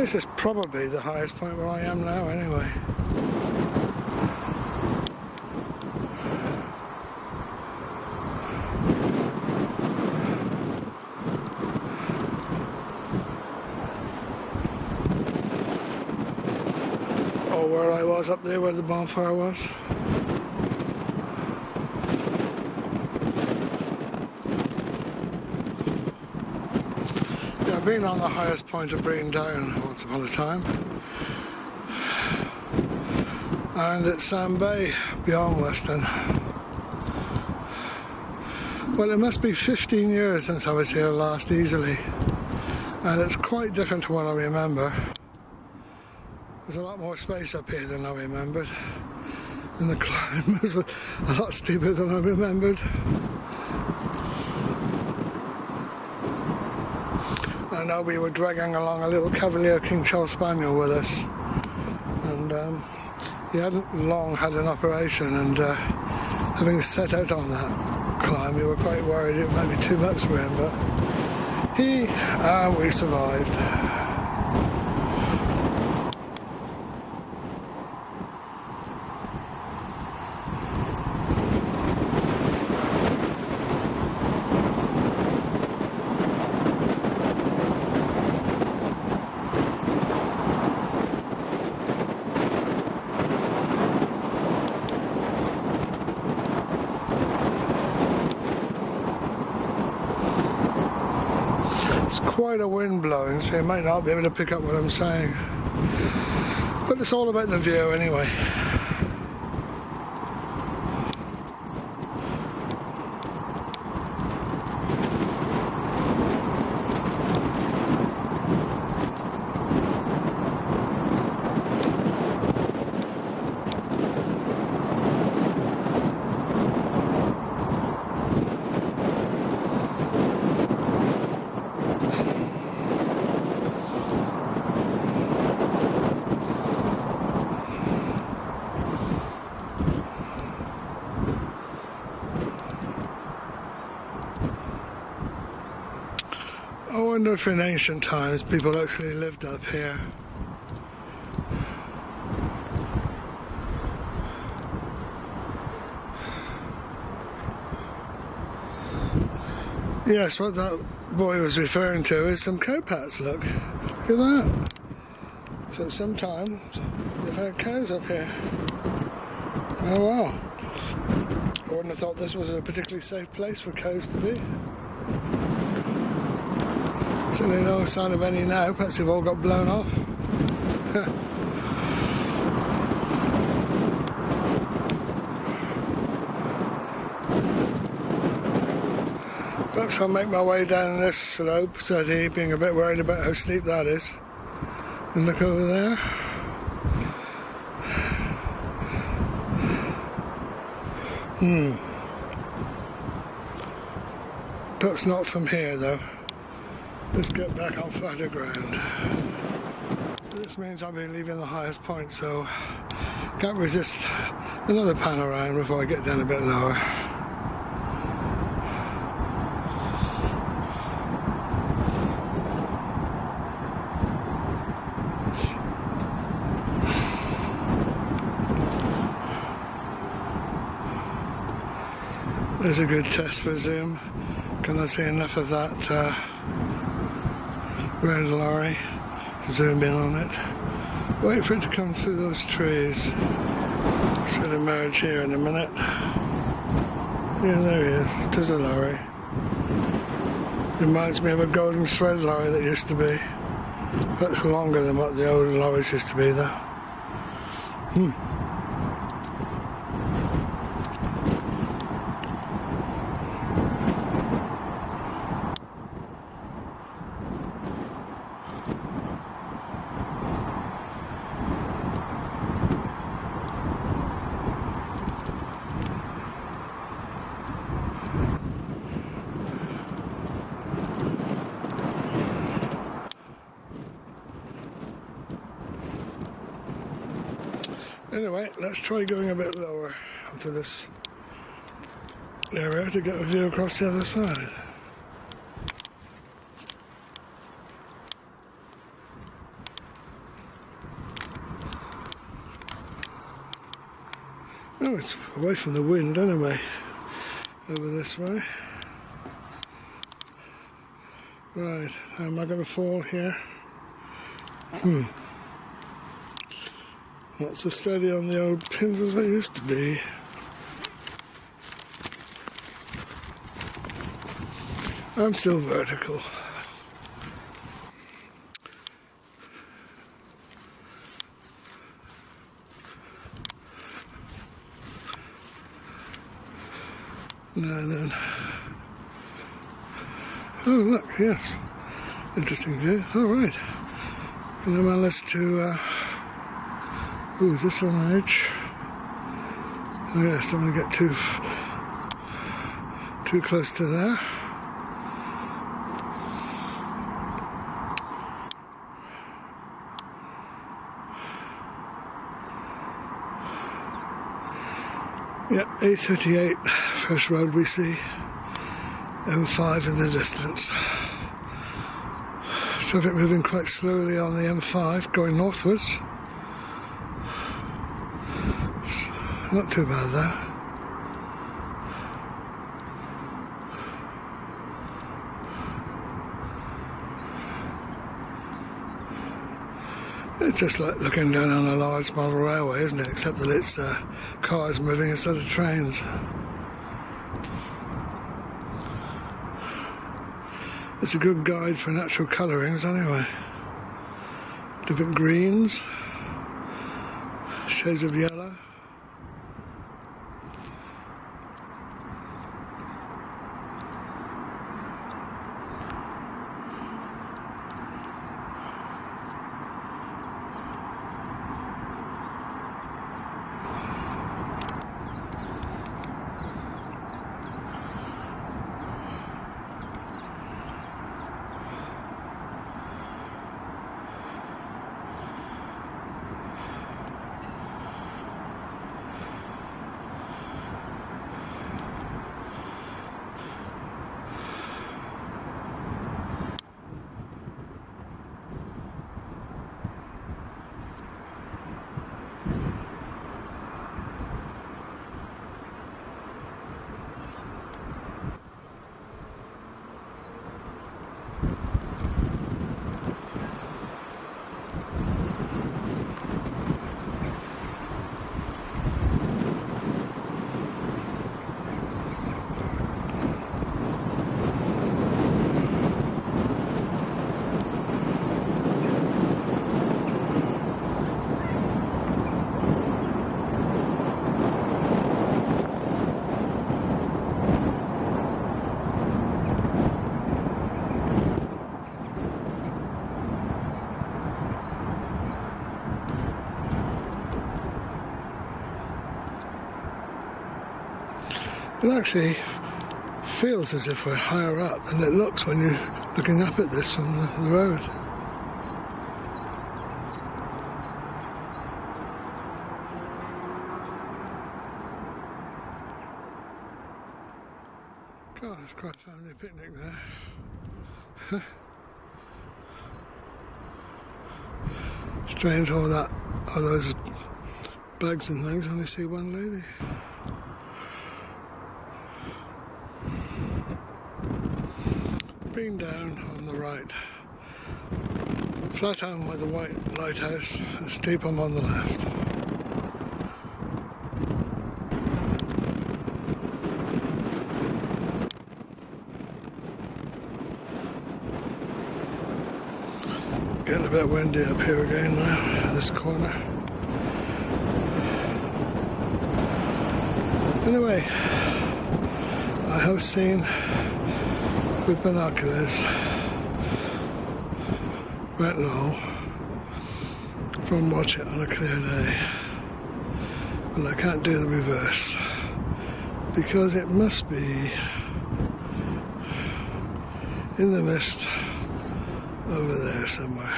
This is probably the highest point where I am now anyway. Or where I was up there where the bonfire was. Yeah, I've been on the highest point of BRENT Down once upon a time. And at Sand Bay, beyond Weston. Well, it must be 15 years since I was here last easily. And it's quite different to what I remember. There's a lot more space up here than I remembered. And the climb was a lot steeper than I remembered. I know we were dragging along a little Cavalier King Charles Spaniel with us. And he hadn't long had an operation, and having set out on that climb, we were quite worried it might be too much for him, but we survived. It's quite a wind blowing, so you might not be able to pick up what I'm saying. But it's all about the view anyway. I wonder if in ancient times people actually lived up here. Yes, what that boy was referring to is some cowpats, look. Look at that. So sometimes they've had cows up here. Oh wow. I wouldn't have thought this was a particularly safe place for cows to be. Certainly no sign of any now, perhaps they've all got blown off. Perhaps I'll make my way down this slope, Sadie, being a bit worried about how steep that is. And look over there. Perhaps not from here though. Let's get back on flatter ground. This means I'll be leaving the highest point, so can't resist another pan around before I get down a bit lower. There's a good test for zoom. Can I see enough of that red lorry to zoom in on it? Wait for it to come through those trees. Should emerge here in a minute. Yeah, there he is. It is a lorry. Reminds me of a golden thread lorry that used to be. That's longer than what the old lorries used to be though. Anyway, let's try going a bit lower onto this area to get a view across the other side. Oh, it's away from the wind anyway, over this way. Right, am I going to fall here? Not so steady on the old pins as I used to be. I'm still vertical. Now then. Oh look, yes. Interesting view. Alright. And then managed to is this on the edge? Oh yes, don't want to get too close to there. Yep, 8:38, first road we see. M5 in the distance. Traffic moving quite slowly on the M5, going northwards. Not too bad though. It's just like looking down on a large model railway, isn't it? Except that it's cars moving instead of trains. It's a good guide for natural colourings anyway. Different greens, shades of yellow. It actually feels as if we're higher up than it looks when you're looking up at this from the road. God, it's quite a family picnic there. Strange all those bags and things, only see one lady. Being down on the right, Flatham with the white lighthouse and Steepham on the left. Getting a bit windy up here again now, this corner. Anyway, I have seen with binoculars BRENT KNOLL from watch it on a clear day, and I can't do the reverse because it must be in the mist over there somewhere.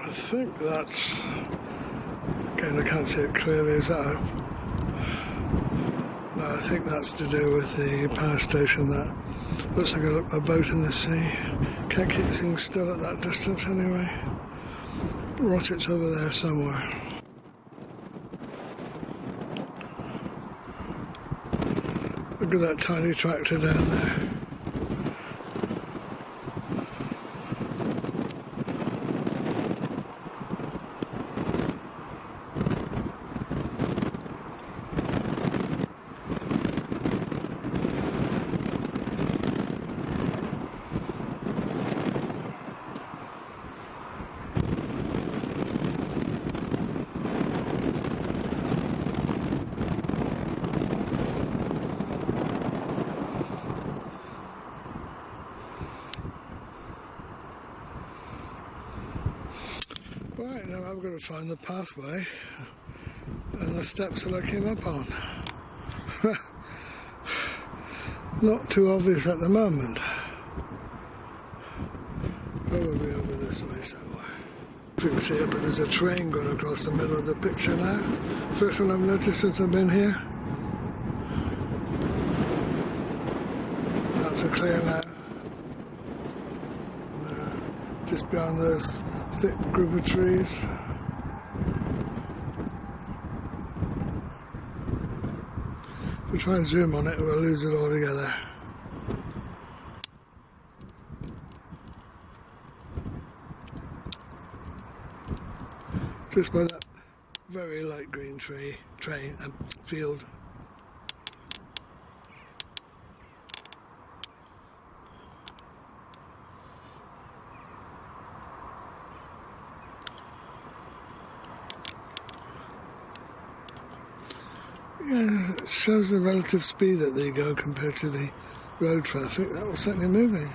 I think that's, again I can't see it clearly, is that no, I think that's to do with the power station. That looks like a boat in the sea. Can't keep things still at that distance anyway. Rocket's over there somewhere. Look at that tiny tractor down there. Right, now I've got to find the pathway and the steps that I came up on. Not too obvious at the moment. Probably over this way somewhere. You can see it, but there's a train going across the middle of the picture now. First one I've noticed since I've been here. That's a clear now. Just beyond those thick group of trees. If we try and zoom on it, we'll lose it altogether. Just by that very light green train and field. Yeah, it shows the relative speed that they go compared to the road traffic. That was certainly moving.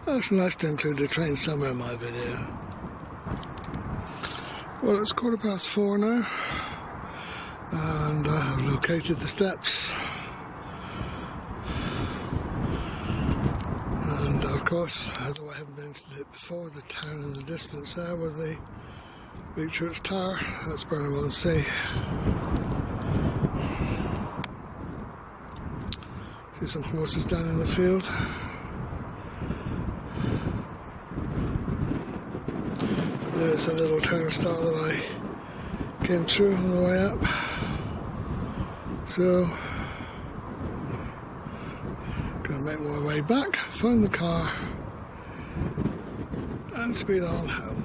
Oh, it's nice to include a train somewhere in my video. Well, it's 4:15 now, and I've located the steps. And of course, although I haven't been to it before, the town in the distance there with the big church tower, that's Burnham-on-Sea. See some horses down in the field. There's a little turnstile that I came through on the way up. So, gonna make my way back, find the car, and speed on home.